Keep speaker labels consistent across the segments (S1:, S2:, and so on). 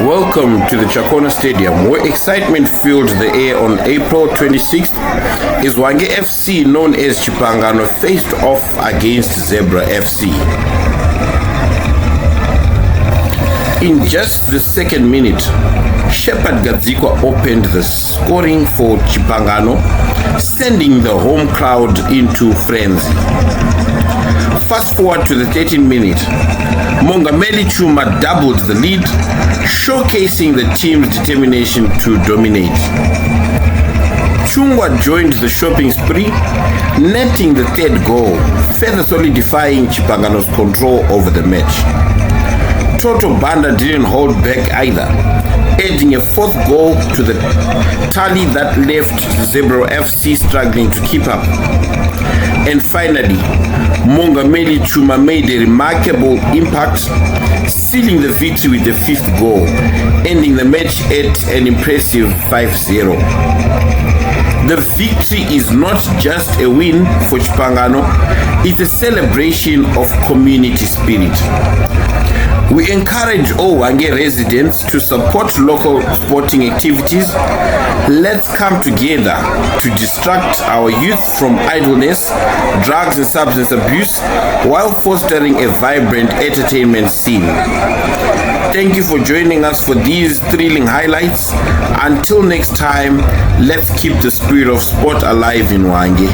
S1: Welcome to the Chakona Stadium, where excitement filled the air on April 26th as Hwange FC, known as Chipangano, faced off against Zebra FC. In just the second minute, Sherpard Gadzikwa opened the scoring for Chipangano, sending the home crowd into frenzy. Fast forward to the 13th minute, Mongameli Tshuma doubled the lead, showcasing the team's determination to dominate. Chungwa joined the shopping spree, netting the third goal, further solidifying Chipangano's control over the match. Toto Banda didn't hold back either, adding a fourth goal to the tally that left Zebra FC struggling to keep up. And finally, Mongameli Tshuma made a remarkable impact, sealing the victory with the fifth goal, ending the match at an impressive 5-0. The victory is not just a win for Chipangano, it's a celebration of community spirit. We encourage all Hwange residents to support local sporting activities. Let's come together to distract our youth from idleness, drugs and substance abuse while fostering a vibrant entertainment scene. Thank you for joining us for these thrilling highlights. Until next time, let's keep the spirit of sport alive in Hwange.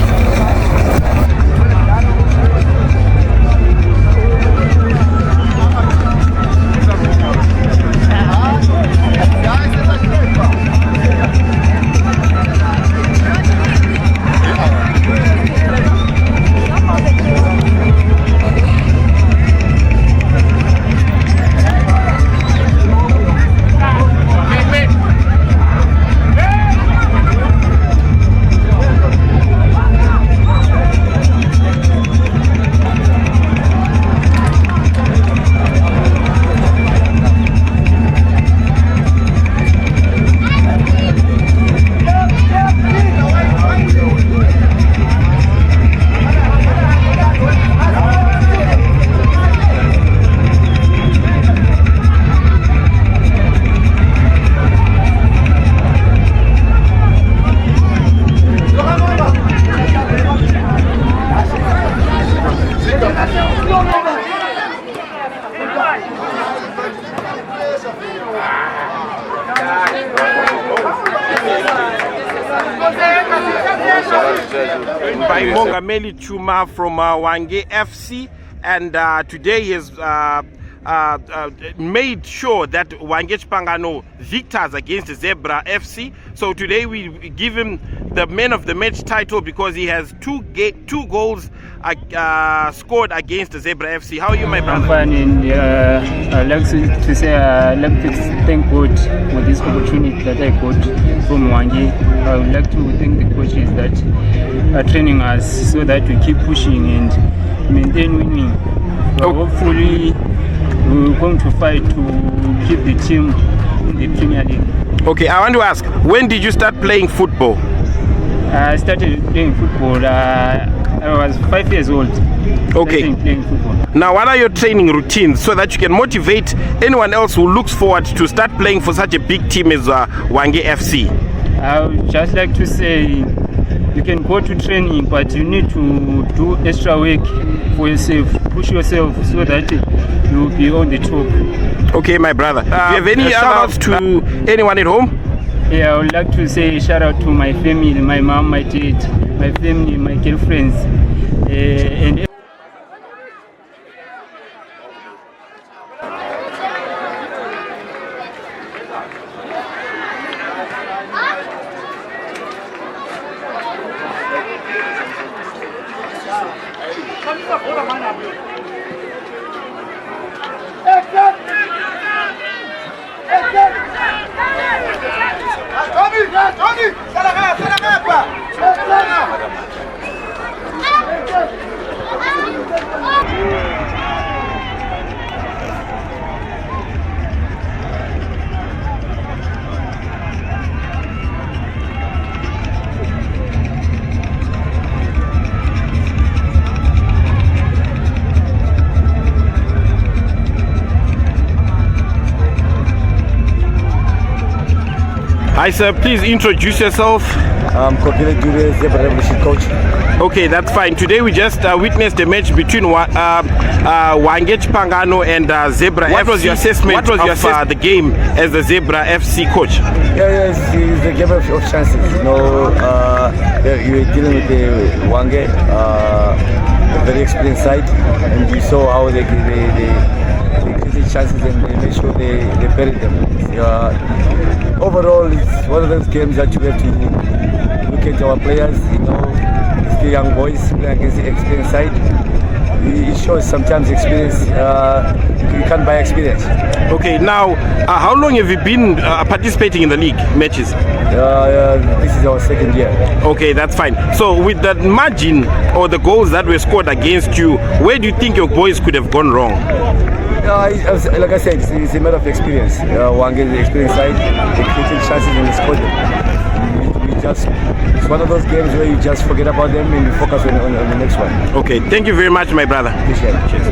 S2: By Mongameli Tshuma from Hwange FC, and today he has made sure that Hwange Chipangano victors against Zebra FC. So today we give him the man of the match title because he has two goals scored against Zebra FC. How are you, my brother?
S3: I'm fine, and I'd like to say I'd like to thank God for this opportunity that I got from Hwange. I would like to thank the coaches that are training us so that we keep pushing and maintain winning. Hopefully we're going to fight to keep the team in the Premier League.
S2: Okay, I want to ask, when did you start playing football?
S3: I started playing football. I was 5 years old.
S2: Okay.
S3: Playing football.
S2: Now, what are your training routines so that you can motivate anyone else who looks forward to start playing for such a big team as Hwange FC?
S3: I would just like to say you can go to training, but you need to do extra work for yourself, push yourself so that you will be on the top.
S2: Okay, my brother. Do you have any shout outs to anyone at home?
S3: Yeah, I would like to say shout out to my family, my mom, my dad, my family, my girlfriends, and
S2: Hi sir, please introduce yourself.
S4: I'm Kokile Julius, Zebra Revolution coach.
S2: Okay, that's fine. Today we just witnessed a match between Hwange Chipangano and Zebra FC. What was your assessment of the game as the Zebra FC coach?
S4: Yeah, it's a game of chances. You know, you're dealing with the Hwange, a very experienced side, and you saw how they created chances and they made sure they buried them. Overall, it's one of those games that you have to look at our players. You know, it's the young boys playing against the experienced side. It shows sometimes experience. You can't buy experience.
S2: Okay, now how long have you been participating in the league matches?
S4: This is our second year.
S2: Okay, that's fine. So with the margin or the goals that were scored against you, where do you think your boys could have gone wrong?
S4: Like I said, it's a matter of experience. Hwange is the experienced side. They created chances and they scored them. It's one of those games where you just forget about them and you focus on the next one.
S2: Okay, thank you very much, my brother.
S4: Appreciate it.
S2: Cheers.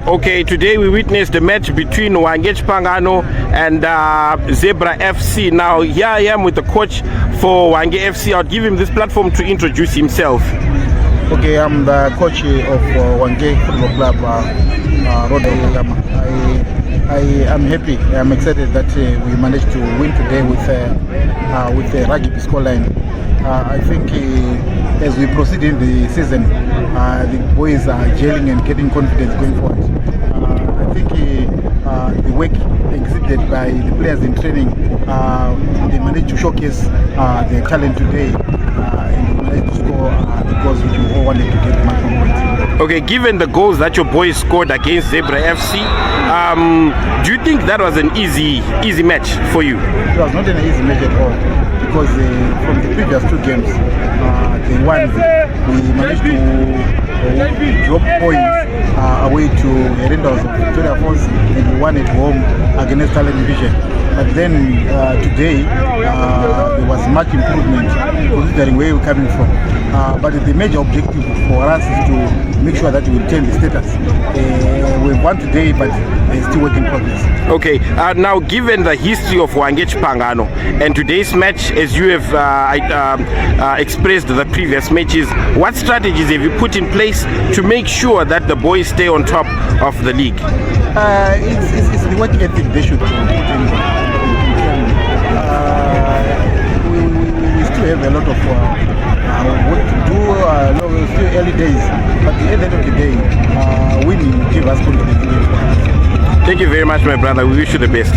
S2: Okay, today we witnessed the match between Hwange Chipangano and Zebra FC. Now here I am with the coach for Hwange FC. I'll give him this platform to introduce himself.
S5: Okay, I'm the coach of Hwange Football Club, Road. I am happy. I'm excited that we managed to win today with the rugby scoreline. I think as we proceed in the season, the boys are gelling and getting confidence going forward. I think the work exhibited by the players in training, they managed to showcase their talent today and they managed to score the goals which we all wanted to get the maximum points.
S2: Okay, given the goals that your boys scored against Zebra FC, do you think that was an easy match for you?
S5: It was not an easy match at all because from the previous two games, the one we managed to drop points away to Renders of Victoria Falls and we won at home against Talent Vision. But then today there was much improvement considering where we're coming from. But the major objective for us is to make sure that we retain the status. We've won today, but it's still work in progress.
S2: Okay, now given the history of Hwange Chipangano and today's match, as you have expressed the previous matches, what strategies have you put in place to make sure that the boys stay on top of the league?
S5: It's the work ethic they should put in. We still have a lot of work to do. We're still early days, but at the end of the day, winning will give us confidence.
S2: Thank you very much, my brother. We wish you the best.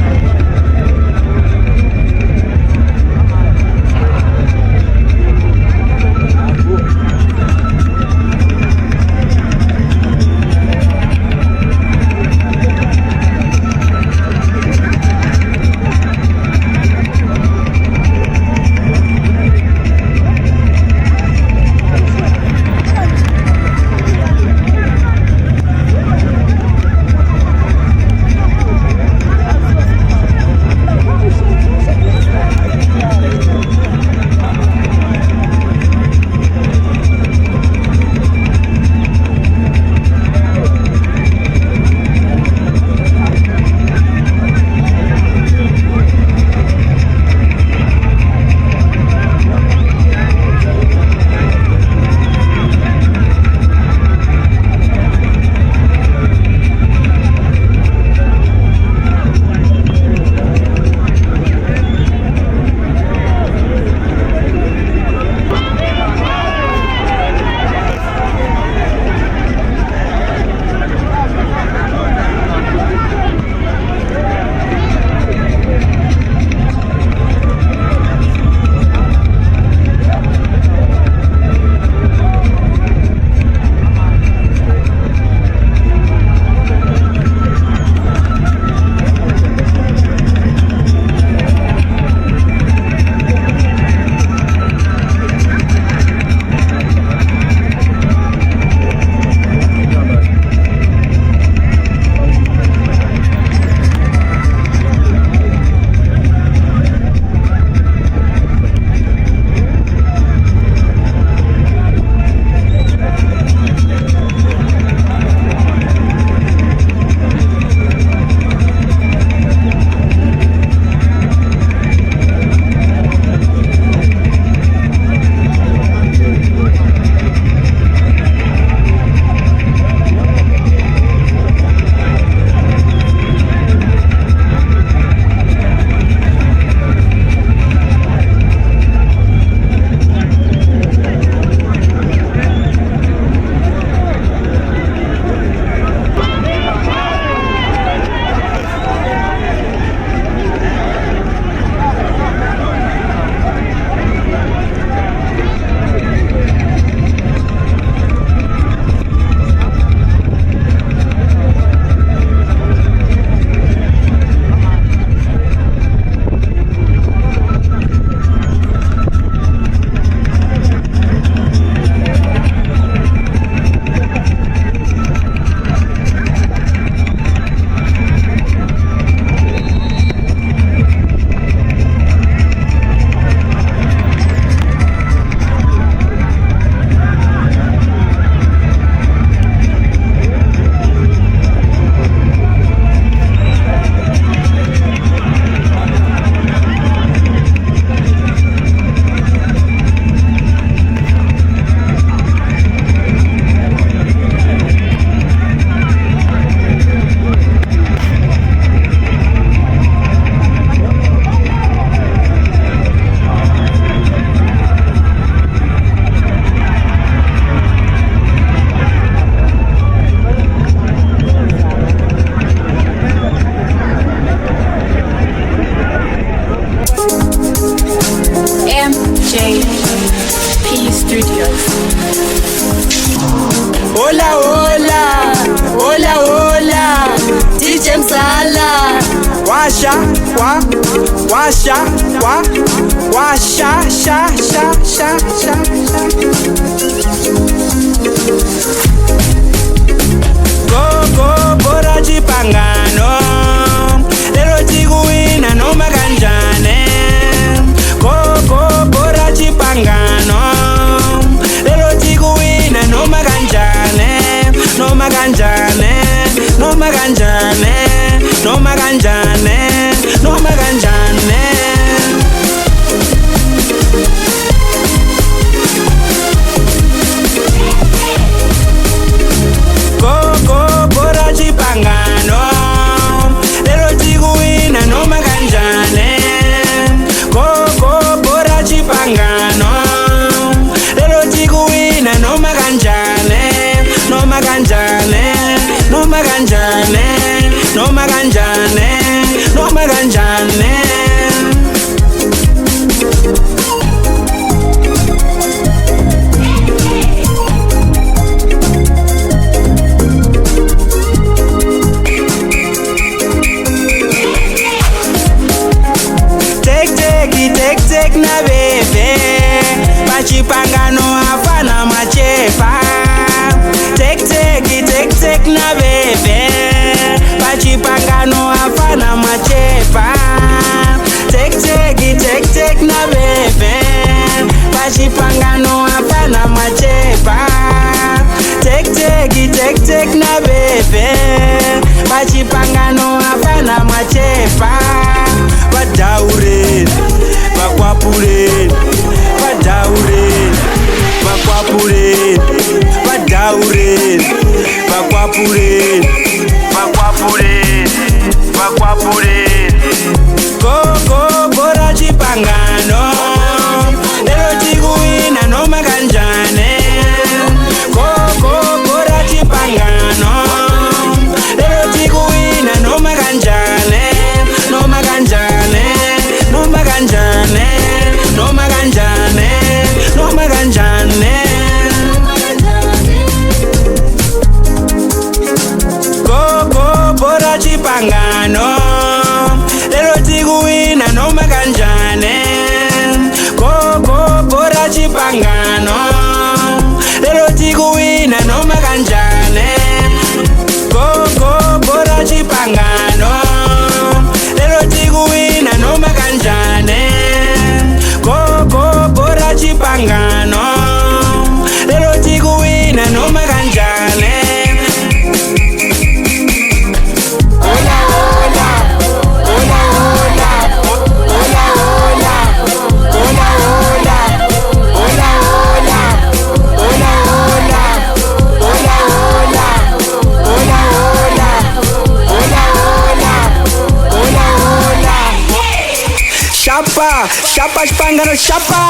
S6: washa, washa, sha, sha, sha, sha, sha. Go, bora Chipangano. Lelo tikuwina noma kanjani. Go, bora Chipangano. Lelo tikuwina noma kanjani. Noma kanjani. Noma kanjani. Noma kanjani. Noma kanjani. Go, bora Chipangano. Lelo tikuwina noma kanjani. Go, bora Chipangano. Lelo tikuwina noma kanjani. Noma kanjani. Noma kanjani. Noma kanjani. Noma kanjani. Take na bebe Chipangano afana machepa. Take na bebe Chipangano afana machepa. Take na bebe Chipangano afana machepa. Take na bebe Chipangano afana machepa. Badaure Bakwapure, Badaure, Bakwapure, Badaure, Bakwapure, Bakwapure, Bakwapure. Go, bora Chipangano. Lelo tikuwina noma kanjani. Go, bora Chipangano. Lelo tikuwina noma kanjani. Noma kanjani. Noma kanjani. Noma kanjani. Noma kanjani. Go, bora Chipangano. Lelo tikuwina noma kanjani. Go, bora Chipangano. Lelo tikuwina noma kanjani. Go, bora Chipangano. Lelo tikuwina noma kanjani. Go, bora Chipangano. Lelo tikuwina noma kanjani. Hola, hola. Hola, hola. Hola, hola. Hola, hola. Hola, hola. Hola, hola. Hola, hola. Hola, hola. Hola, hola. Hola, hola. Chapa Chipangano, chapa.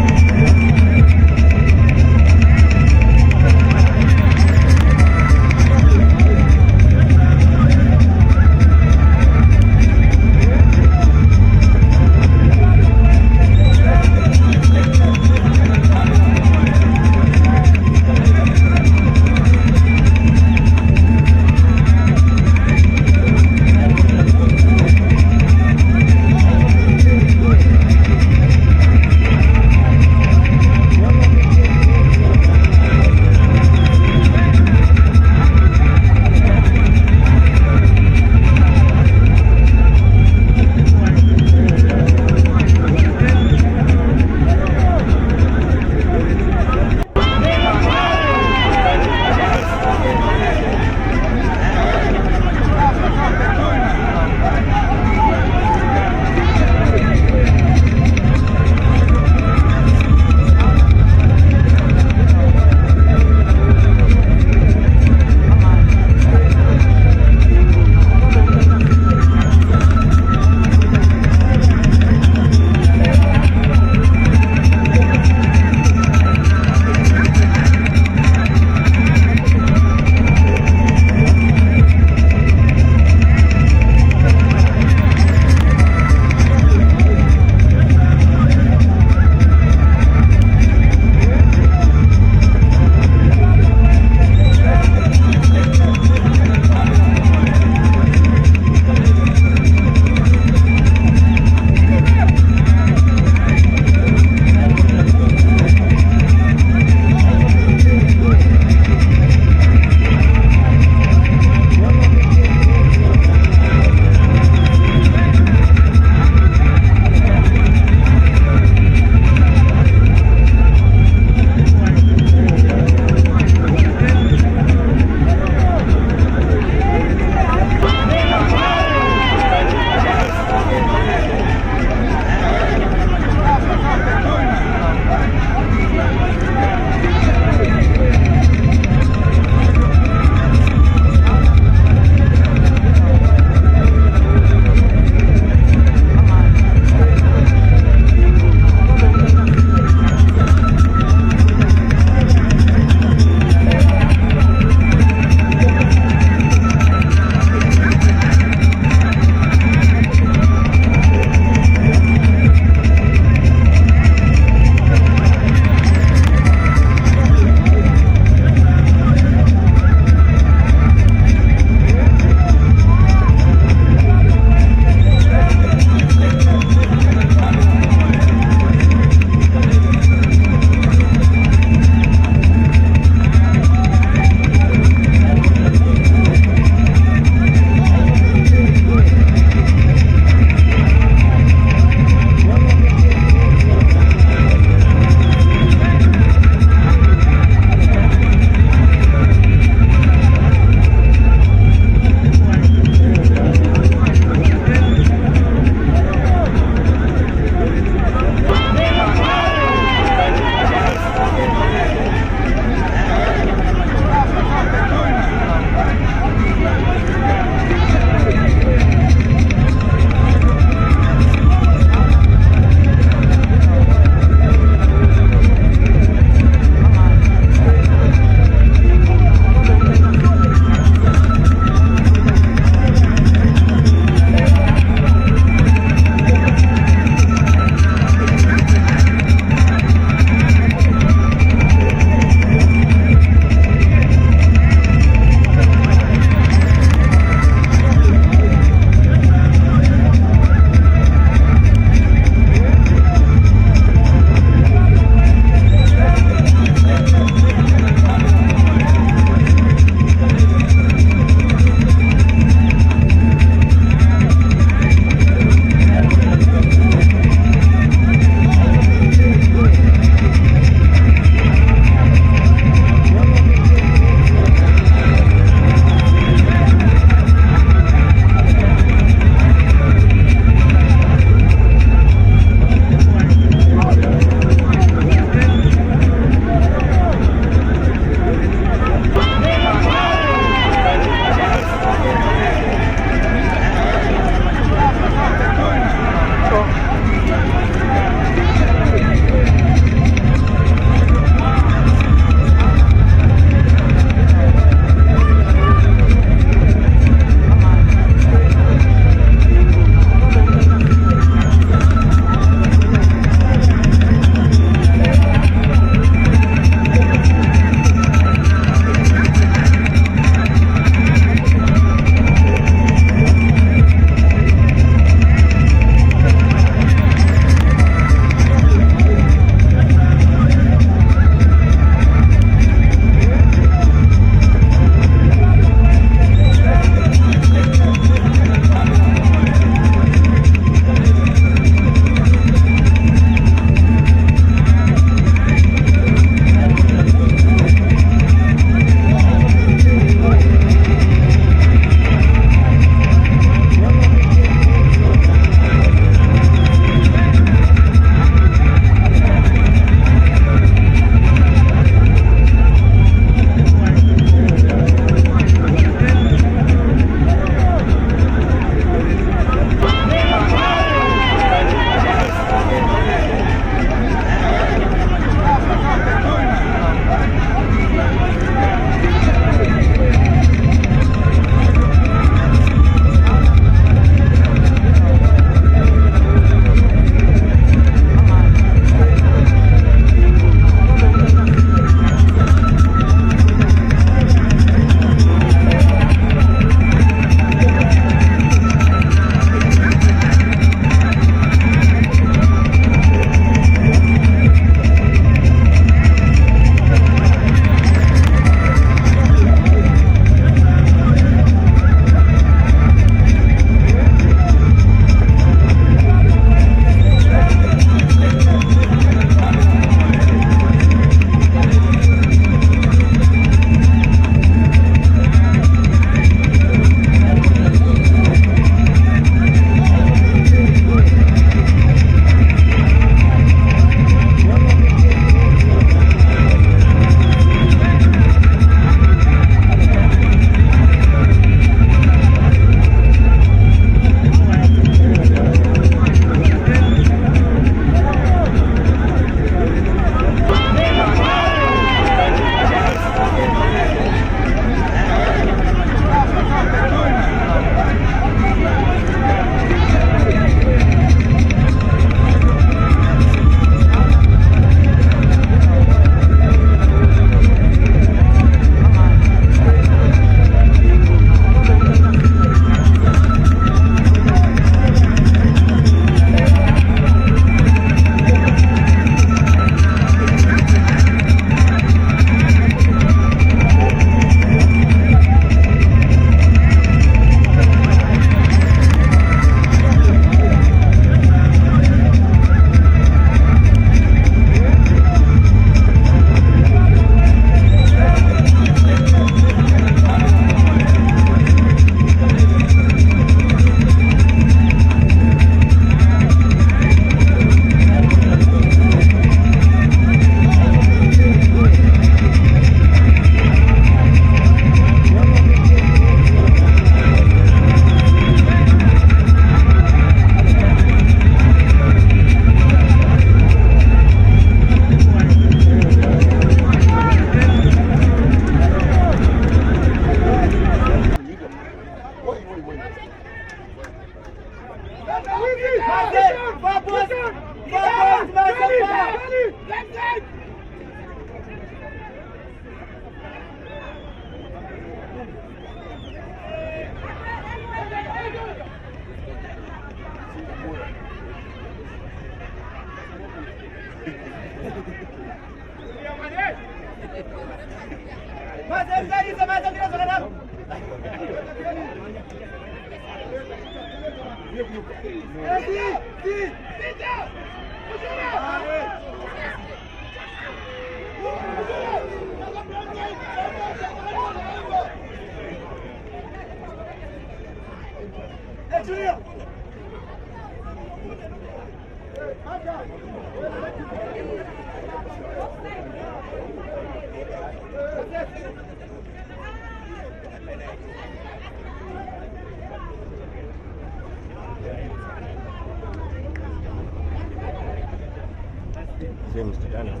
S4: James Dana.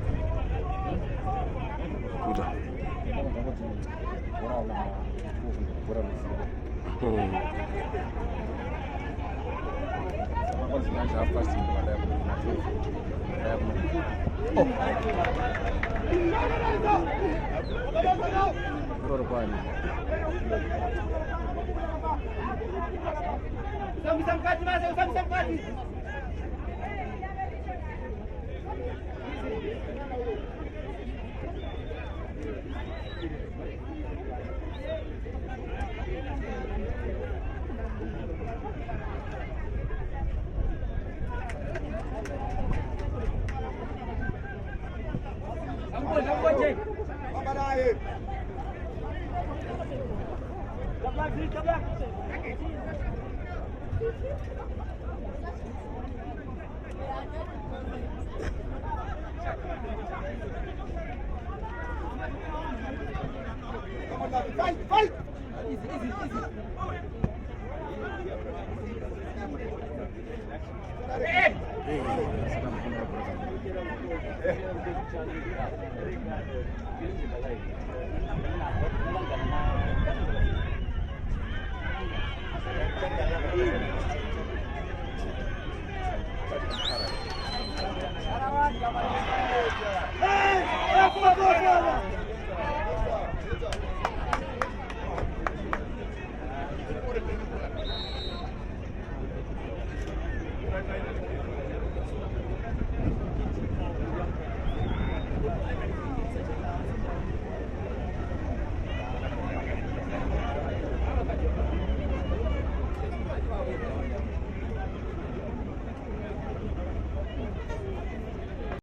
S6: Fight!